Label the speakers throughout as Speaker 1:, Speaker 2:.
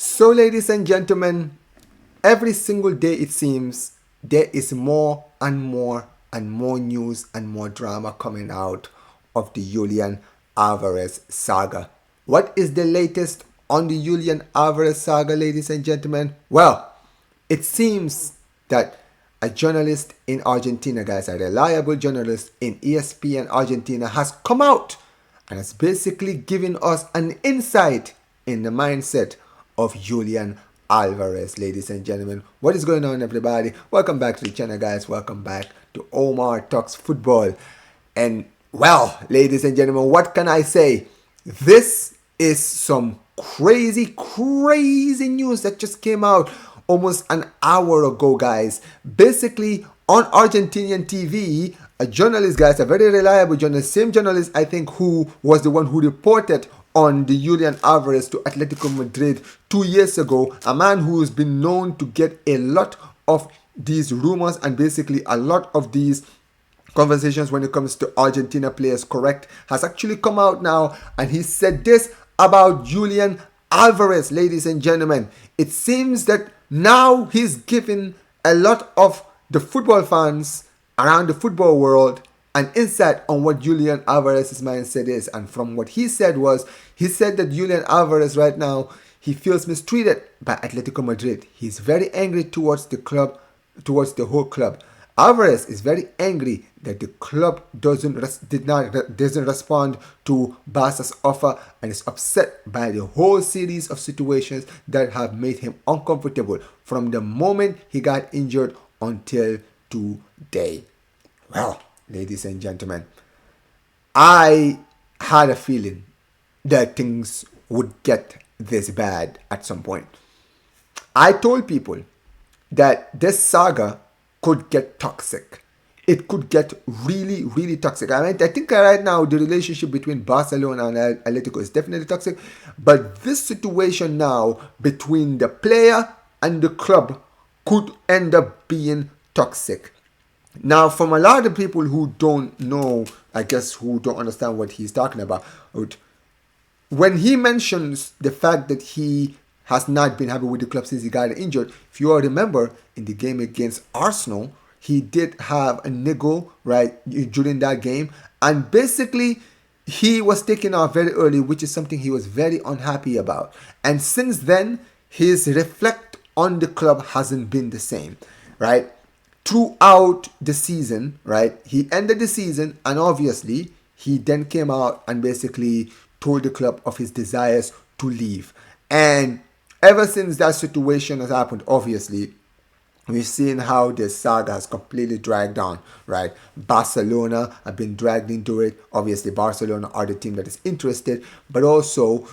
Speaker 1: So, ladies and gentlemen, every single day it seems there is more and more and more news and more drama coming out of the Julian Alvarez saga. What is the latest on the Julian Alvarez saga, ladies and gentlemen? Well, it seems that a journalist in Argentina, guys, a reliable journalist in ESPN Argentina, has come out and has basically given us an insight in the mindset of Julian Alvarez, ladies and gentlemen. What is going on, everybody? Welcome back to the channel, guys. Welcome back to Omar Talks Football. And well, ladies and gentlemen, what can I say? This is some crazy news that just came out almost an hour ago, guys. Basically, on Argentinian TV, a journalist, guys, a very reliable journalist, same journalist, I think, who was the one who reported on the Julian Alvarez to Atletico Madrid 2 years ago, a man who's been known to get a lot of these rumors and basically a lot of these conversations when it comes to Argentina players correct, has actually come out now and he said this about Julian Alvarez, ladies and gentlemen. It seems that now he's given a lot of the football fans around the football world an insight on what Julian Alvarez's mindset is. And from what he said was, he said that Julian Alvarez right now, he feels mistreated by Atletico Madrid. He's very angry towards the club, towards the whole club. Alvarez is very angry that the club doesn't respond to Barca's offer and is upset by the whole series of situations that have made him uncomfortable from the moment he got injured until today. Well, ladies and gentlemen, I had a feeling that things would get this bad at some point. I told people that this saga could get toxic. It could get really toxic. I mean, I think right now the relationship between Barcelona and Atletico is definitely toxic, but this situation now between the player and the club could end up being toxic. Now, from a lot of people who don't know, I guess, who don't understand what he's talking about, when he mentions the fact that he has not been happy with the club since he got injured, if you all remember, in the game against Arsenal, he did have a niggle, right, during that game, and basically he was taken off very early, which is something he was very unhappy about. And since then, his reflect on the club hasn't been the same, right? Throughout the season, right, he ended the season and obviously he then came out and basically told the club of his desires to leave. And ever since that situation has happened, obviously, we've seen how the saga has completely dragged on, right? Barcelona have been dragged into it. Obviously, Barcelona are the team that is interested, but also,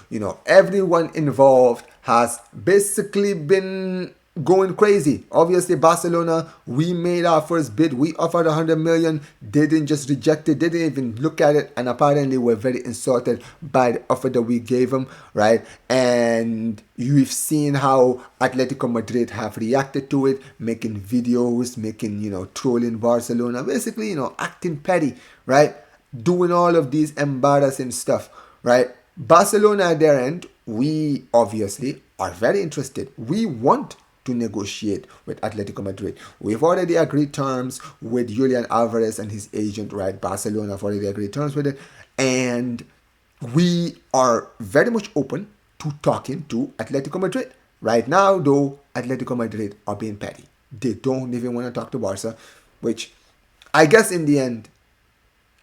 Speaker 1: everyone involved has basically been going crazy. Obviously, Barcelona, we made our first bid. We offered 100 million. They didn't just reject it. They didn't even look at it. And apparently were very insulted by the offer that we gave them, right? And you've seen how Atletico Madrid have reacted to it, making videos, trolling Barcelona, basically, acting petty, right? Doing all of these embarrassing stuff, right? Barcelona at their end, we obviously are very interested. We want to negotiate with Atletico Madrid. We've already agreed terms with Julian Alvarez and his agent, right? Barcelona have already agreed terms with it. And we are very much open to talking to Atletico Madrid. Right now, though, Atletico Madrid are being petty. They don't even want to talk to Barca, which I guess in the end,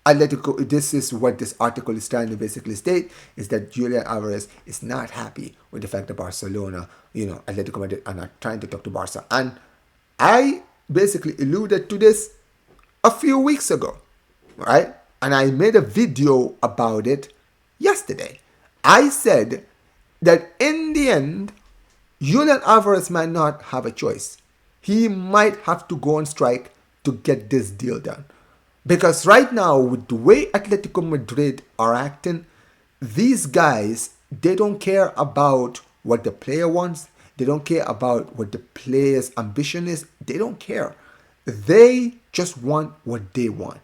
Speaker 1: Atletico, this is what this article is trying to basically state, is that Julian Alvarez is not happy with the fact that Barcelona, Atletico Madrid are not trying to talk to Barca. And I basically alluded to this a few weeks ago, right? And I made a video about it yesterday. I said that in the end, Julian Alvarez might not have a choice. He might have to go on strike to get this deal done. Because right now, with the way Atletico Madrid are acting, these guys, they don't care about what the player wants. They don't care about what the player's ambition is. They don't care. They just want what they want,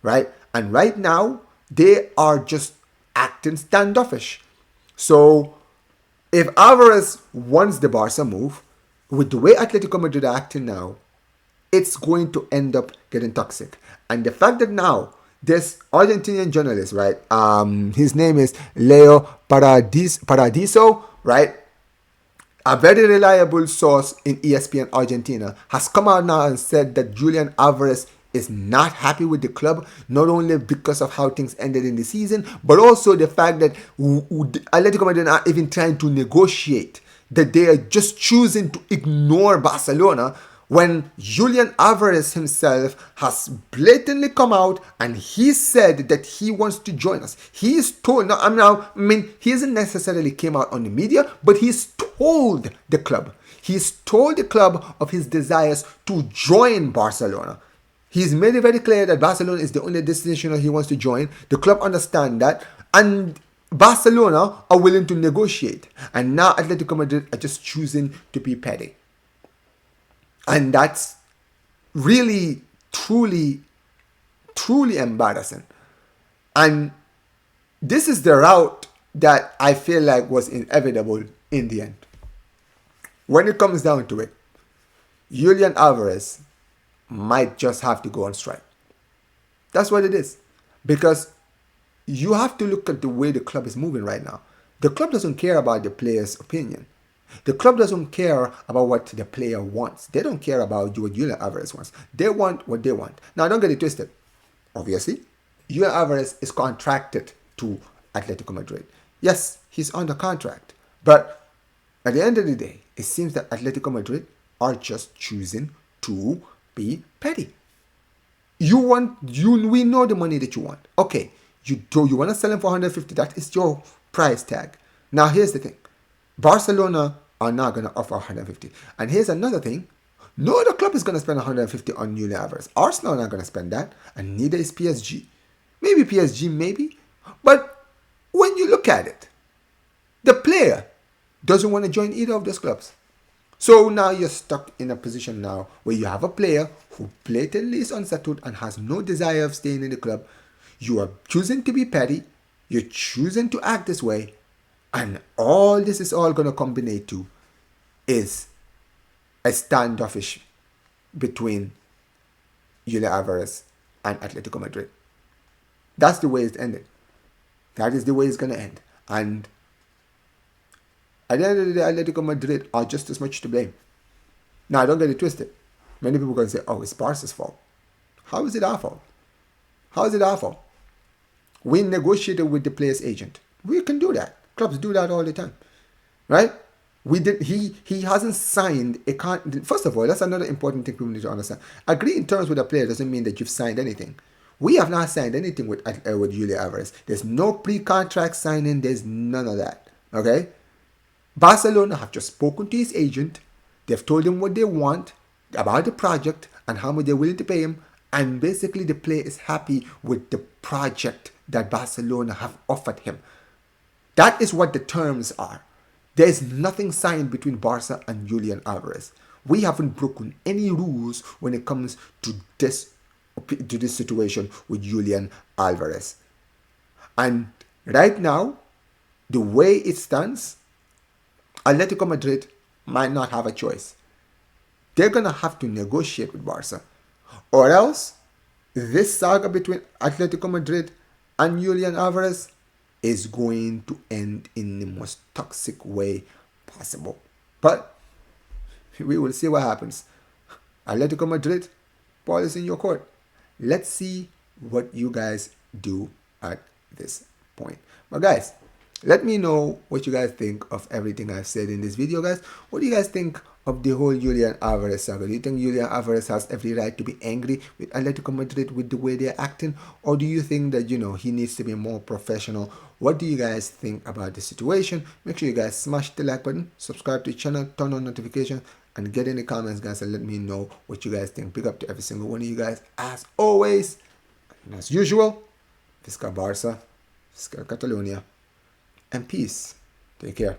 Speaker 1: right? And right now, they are just acting standoffish. So If Alvarez wants the Barca move, with the way Atletico Madrid are acting now, it's going to end up getting toxic. And the fact that now this Argentinian journalist, right? His name is Leo Paradizo, right? A very reliable source in ESPN Argentina has come out now and said that Julian Alvarez is not happy with the club, not only because of how things ended in the season, but also the fact that Atletico Madrid are even trying to negotiate, that they are just choosing to ignore Barcelona when Julian Alvarez himself has blatantly come out and he said that he wants to join us. He is told, he hasn't necessarily came out on the media, but he's told the club. He's told the club of his desires to join Barcelona. He's made it very clear that Barcelona is the only destination that he wants to join. The club understand that, and Barcelona are willing to negotiate. And now Atletico Madrid are just choosing to be petty. And that's really, truly, truly embarrassing. And this is the route that I feel like was inevitable in the end. When it comes down to it, Julian Alvarez might just have to go on strike. That's what it is. Because you have to look at the way the club is moving right now. The club doesn't care about the player's opinion. The club doesn't care about what the player wants. They don't care about what Julian Alvarez wants. They want what they want. Now, don't get it twisted. Obviously, Julian Alvarez is contracted to Atletico Madrid. Yes, he's under contract. But at the end of the day, it seems that Atletico Madrid are just choosing to be petty. We know the money that you want. Okay, you want to sell him for 150. That is your price tag. Now, here's the thing. Barcelona are not going to offer 150. And here's another thing. No other club is going to spend 150 on Julian Alvarez. Arsenal are not going to spend that. And neither is PSG. Maybe PSG, maybe. But when you look at it, the player doesn't want to join either of those clubs. So now you're stuck in a position now where you have a player who blatantly is unsettled and has no desire of staying in the club. You are choosing to be petty. You're choosing to act this way. And all this is all going to combine to is a standoffish between Julian Alvarez and Atletico Madrid. That's the way it's ended. That is the way it's going to end. And at the end of the day, Atletico Madrid are just as much to blame. Now, don't get it twisted. Many people are going to say, oh, it's Barca's fault. How is it our fault? How is it our fault? We negotiated with the player's agent. We can do that. Clubs do that all the time, right? He hasn't signed a contract. First of all, that's another important thing people need to understand. Agreeing terms with a player doesn't mean that you've signed anything. We have not signed anything with Julian Alvarez. There's no pre-contract signing. There's none of that. Okay? Barcelona have just spoken to his agent. They've told him what they want about the project and how much they're willing to pay him. And basically, the player is happy with the project that Barcelona have offered him. That is what the terms are. There is nothing signed between Barca and Julian Alvarez. We haven't broken any rules when it comes to this situation with Julian Alvarez. And right now, the way it stands, Atletico Madrid might not have a choice. They're going to have to negotiate with Barca. Or else, this saga between Atletico Madrid and Julian Alvarez is going to end in the most toxic way possible. But we will see what happens. Atletico Madrid, ball is in your court. Let's see what you guys do at this point. But guys, let me know what you guys think of everything I've said in this video, guys. What do you guys think of the whole Julian Alvarez saga? Do you think Julian Alvarez has every right to be angry with Atletico Madrid with the way they're acting? Or do you think that, he needs to be more professional? What do you guys think about the situation? Make sure you guys smash the like button, subscribe to the channel, turn on notifications, and get in the comments, guys, and let me know what you guys think. Big up to every single one of you guys, as always. And as usual, Visca Barca, Visca Catalonia, and peace. Take care.